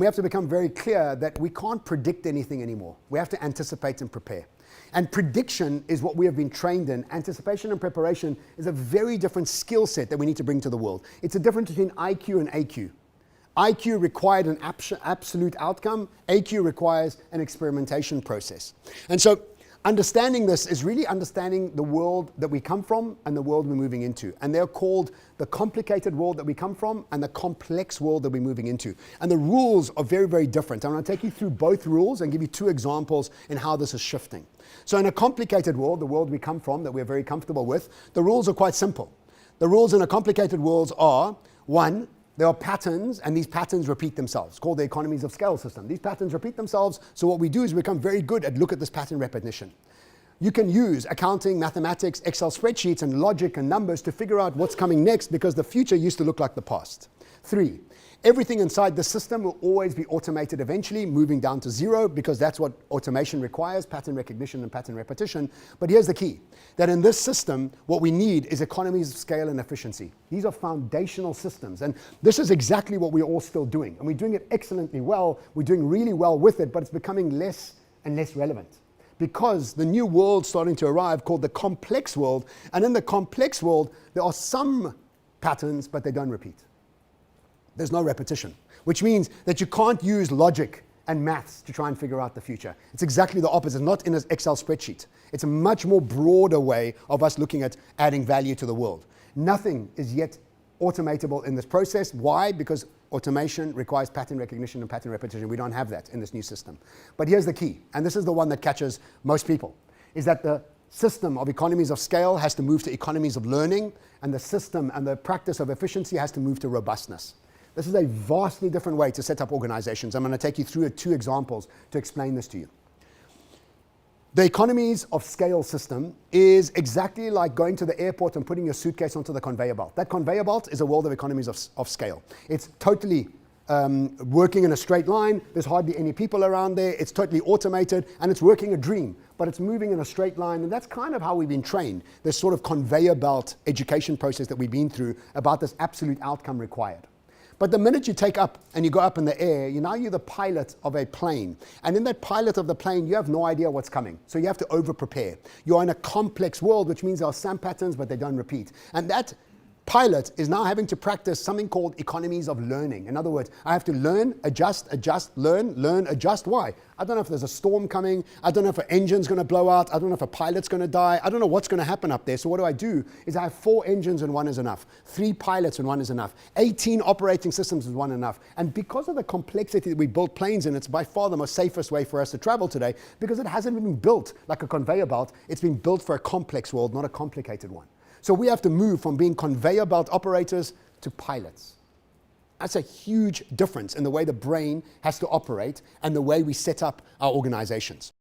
We have to become very clear that we can't predict anything anymore. We have to anticipate and prepare. And prediction is what we have been trained in. Anticipation and preparation is a very different skill set that we need to bring to the world. It's a difference between IQ and AQ. IQ required an absolute outcome. AQ requires an experimentation process. And so understanding this is really understanding the world that we come from and the world we're moving into. And they're called the complicated world that we come from and the complex world that we're moving into. And the rules are very, very different. I'm going to take you through both rules and give you two examples in how this is shifting. So in a complicated world, the world we come from that we're very comfortable with, the rules are quite simple. The rules in a complicated world are, one, there are patterns, and these patterns repeat themselves, called the economies of scale system. These patterns repeat themselves, so what we do is we become very good at look at this pattern repetition. You can use accounting, mathematics, Excel spreadsheets, and logic and numbers to figure out what's coming next because the future used to look like the past. 3, everything inside the system will always be automated eventually, moving down to 0 because that's what automation requires, pattern recognition and pattern repetition. But here's the key, that in this system, what we need is economies of scale and efficiency. These are foundational systems, and this is exactly what we're all still doing. And we're doing it excellently well, we're doing really well with it, but it's becoming less and less relevant. Because the new world's starting to arrive called the complex world, and in the complex world, there are some patterns, but they don't repeat. There's no repetition, which means that you can't use logic and maths to try and figure out the future. It's exactly the opposite, not in an Excel spreadsheet. It's a much more broader way of us looking at adding value to the world. Nothing is yet automatable in this process. Why? Because automation requires pattern recognition and pattern repetition. We don't have that in this new system. But here's the key, and this is the one that catches most people, is that the system of economies of scale has to move to economies of learning, and the system and the practice of efficiency has to move to robustness. This is a vastly different way to set up organizations. I'm going to take you through 2 examples to explain this to you. The economies of scale system is exactly like going to the airport and putting your suitcase onto the conveyor belt. That conveyor belt is a world of economies of scale. It's totally working in a straight line. There's hardly any people around there. It's totally automated, and it's working a dream, but it's moving in a straight line, and that's kind of how we've been trained, this sort of conveyor belt education process that we've been through about this absolute outcome required. But the minute you take up and you go up in the air, you're the pilot of a plane. And in that pilot of the plane, you have no idea what's coming. So you have to over-prepare. You're in a complex world, which means there are some patterns, but they don't repeat. And that pilot is now having to practice something called economies of learning. In other words, I have to learn, adjust, learn, adjust. Why? I don't know if there's a storm coming. I don't know if an engine's going to blow out. I don't know if a pilot's going to die. I don't know what's going to happen up there. So what do? Is I have 4 engines and 1 is enough. 3 pilots and 1 is enough. 18 operating systems and 1 enough. And because of the complexity that we built planes in, it's by far the most safest way for us to travel today because it hasn't been built like a conveyor belt. It's been built for a complex world, not a complicated one. So we have to move from being conveyor belt operators to pilots. That's a huge difference in the way the brain has to operate and the way we set up our organizations.